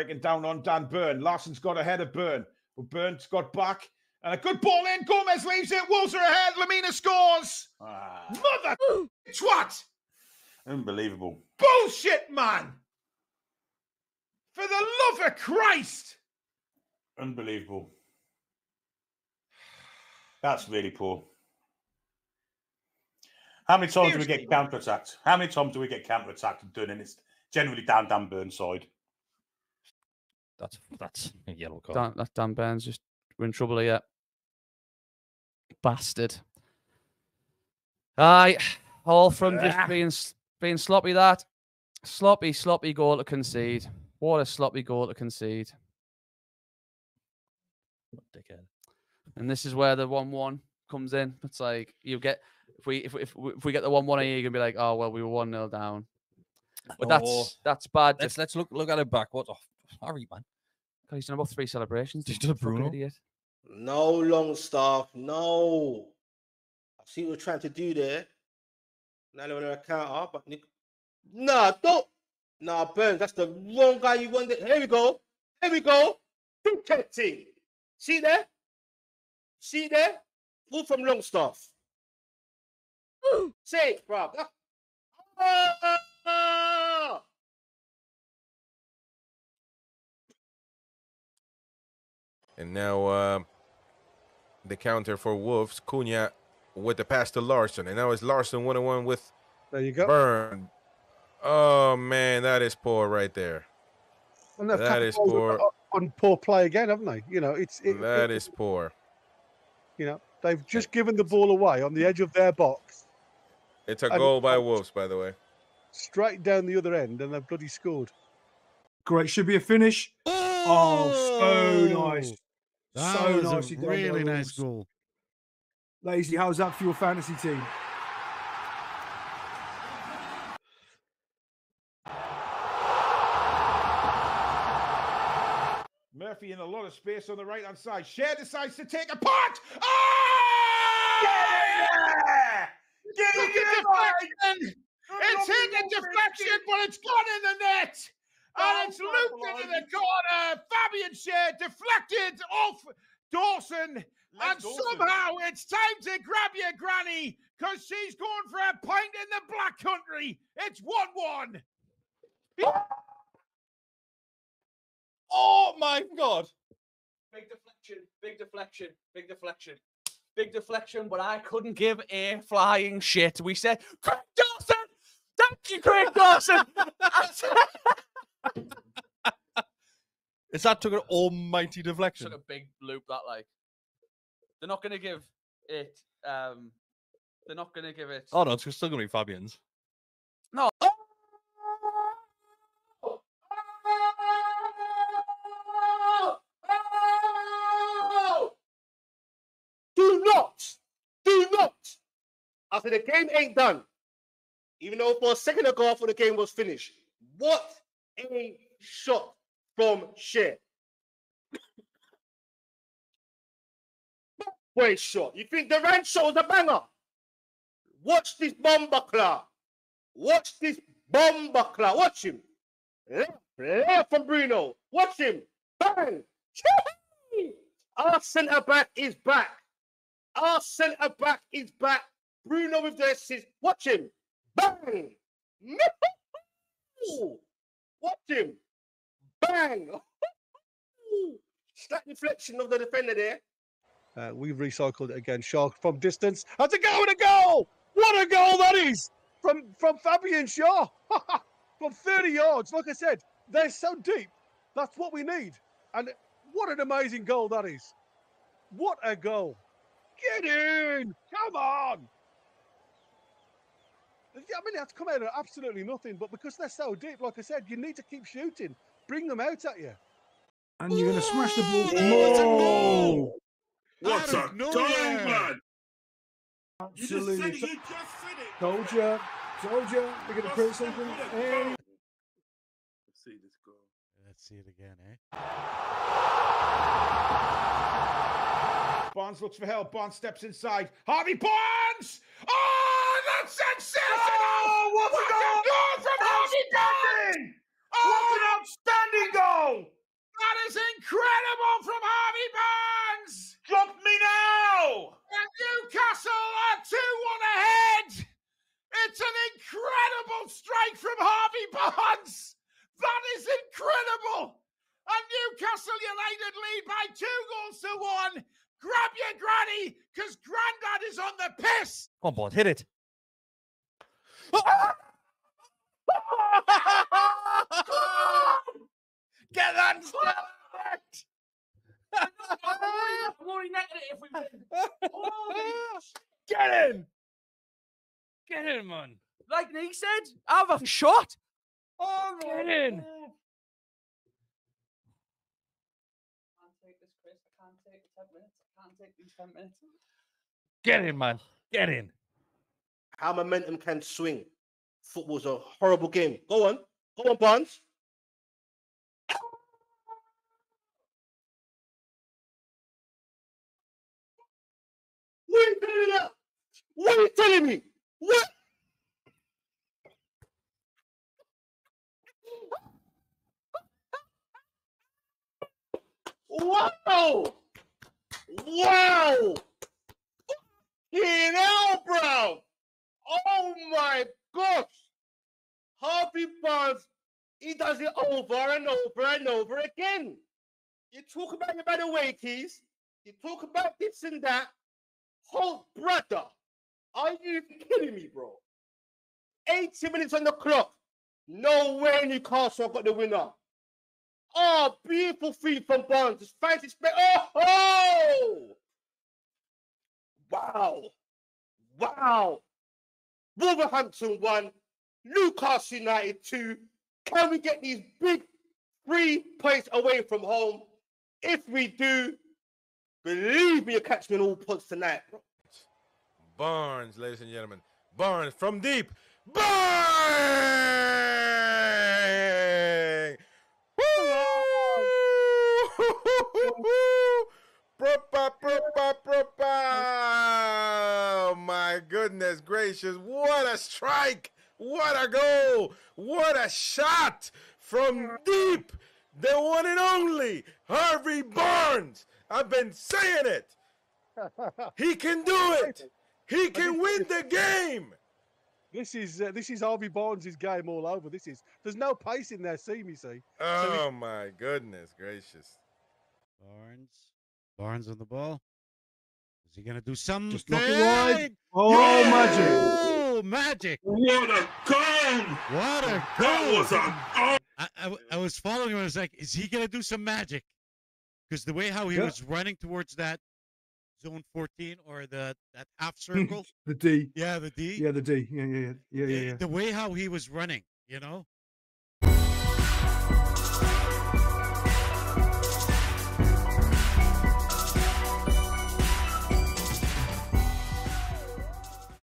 breaking down on Dan Burn. Larsson's got ahead of Burn, but Burn's got back. And a good ball in. Gomez leaves it. Wolves are ahead. Lamina scores. Mother twat. Unbelievable. Bullshit, man. For the love of Christ. Unbelievable. That's really poor. How many times do we get counter-attacked? How many times do we get counter-attacked and done? And it's generally down Dan Burn's side. That's a yellow card. Dan Burn's just we're in trouble here. Bastard. Aye, all from just being sloppy. That sloppy goal to concede. What a sloppy goal to concede. Dickhead. And this is where the 1-1 comes in. It's like you get if we get the 1-1 here, you're gonna be like, oh well, we were 1-0 down. But that's bad. Let's look at it back. What? Oh, sorry, man. God, he's done about 3 celebrations. He's done a Bruno. Idiot. No, Longstaff. No. I see what you're trying to do there. Now they're on a counter, but nah, don't. Nah, Burns, that's the wrong guy you wanted. Here we go. Here we go. Too tempting. See there? See there? All from Longstaff. Say it, bruv. And now the counter for Wolves. Cunha with the pass to Larsson. And now it's Larsson 1-on-1 with there you go. Burn. Oh, man, that is poor right there. And that is poor. On poor play again, haven't they? You know, that is poor. You know, they've just given the ball away on the edge of their box. It's a goal by Wolves, by the way. Straight down the other end, and they've bloody scored. Great. Should be a finish. Oh, so nice. So nice. Really nice goal. Lazy, how's that for your fantasy team? Murphy in a lot of space on the right-hand side. Cher decides to take a punt. Oh! Yeah! It's hit a deflection, but it's gone in the net. And it's looped into the corner. Fabian Cher deflected off Dawson. And somehow it's time to grab your granny because she's going for a pint in the Black Country. It's 1-1. Oh my God. Big deflection, big deflection, big deflection. Big deflection, but I couldn't give a flying shit. We said, Craig Dawson! Thank you, Craig Dawson! Is that took an almighty deflection? Took a big loop, that, like. They're not going to give it, they're not going to give it. Oh, no, it's still going to be Fabian's. No. Do not. After the game ain't done, even though for a second ago after the game was finished, what a shot from Cher. Great shot. You think the Durant shot was a banger? Watch this bomber claw. Watch this bomber claw. Watch him. Left from Bruno. Watch him. Bang. Our centre back is back. Our centre back is back. Bruno with the assist. Watch him. Bang. Watch him. Bang. Slight deflection of the defender there. We've recycled it again. Shaw from distance. That's a go and a goal! What a goal that is! From Fabian Shaw. From 30 yards. Like I said, they're so deep. That's what we need. And what an amazing goal that is. What a goal. Get in! Come on! I mean, that's come out of absolutely nothing, but because they're so deep, like I said, you need to keep shooting. Bring them out at you. And you're going to smash the ball. Oh, what a goal, man! Absolutely. You just said it. Told you. They're going to create something. Let's see this goal. Let's see it again, eh? Barnes looks for help. Barnes steps inside. Harvey Barnes! Oh, that's sensational! Oh, what a goal from Harvey Barnes! What an outstanding goal! is incredible from Harvey Barnes. Drop me now! And Newcastle are 2-1 ahead. It's an incredible strike from Harvey Barnes. That is incredible. And Newcastle United lead by 2-1. Grab your granny, because Grandad is on the piss. Come on, Bond, hit it. Get that net! I'm already netting it if we win. Get in! Get in, man. Like Nick said, have a shot. Oh, get in. I can't take this, Chris. I can't take the 10 minutes. I can't take these 10 minutes. Get in, man. Get in. How momentum can swing. Football's a horrible game. Go on, Barnes. What are you telling me? What are you telling me? What? Wow! Wow! Hell, bro! Oh my gosh! Harvey Barnes, he does it over and over and over again. You talk about your better way keys, you talk about this and that. Oh, brother, are you kidding me, bro? 80 minutes on the clock. No way Newcastle got the winner. Oh, beautiful feed from Barnes. It's fancy spec. Oh! Wow. Wow. Wolverhampton 1, Newcastle United 2. Can we get these big 3 points away from home? If we do, believe me, you'll catch me in all pods tonight, bro. Barnes, ladies and gentlemen. Barnes from deep. Bang! Woo! Oh my goodness gracious. What a strike. What a goal. What a shot from deep. The one and only Harvey Barnes. I've been saying it. He can do it. He can win the game. This is Harvey Barnes' game all over. There's no pace in their seam, you see. Oh my goodness gracious. Barnes on the ball. Is he gonna do something? Just knock it wide. Oh, magic. Oh, magic. What a goal! What a That goal. was a goal! I was following him. I was like, is he gonna do some magic? Because the way how he was running towards that zone 14 or that half circle. The D. Yeah, the D. Yeah, the D. Yeah. The way how he was running, you know,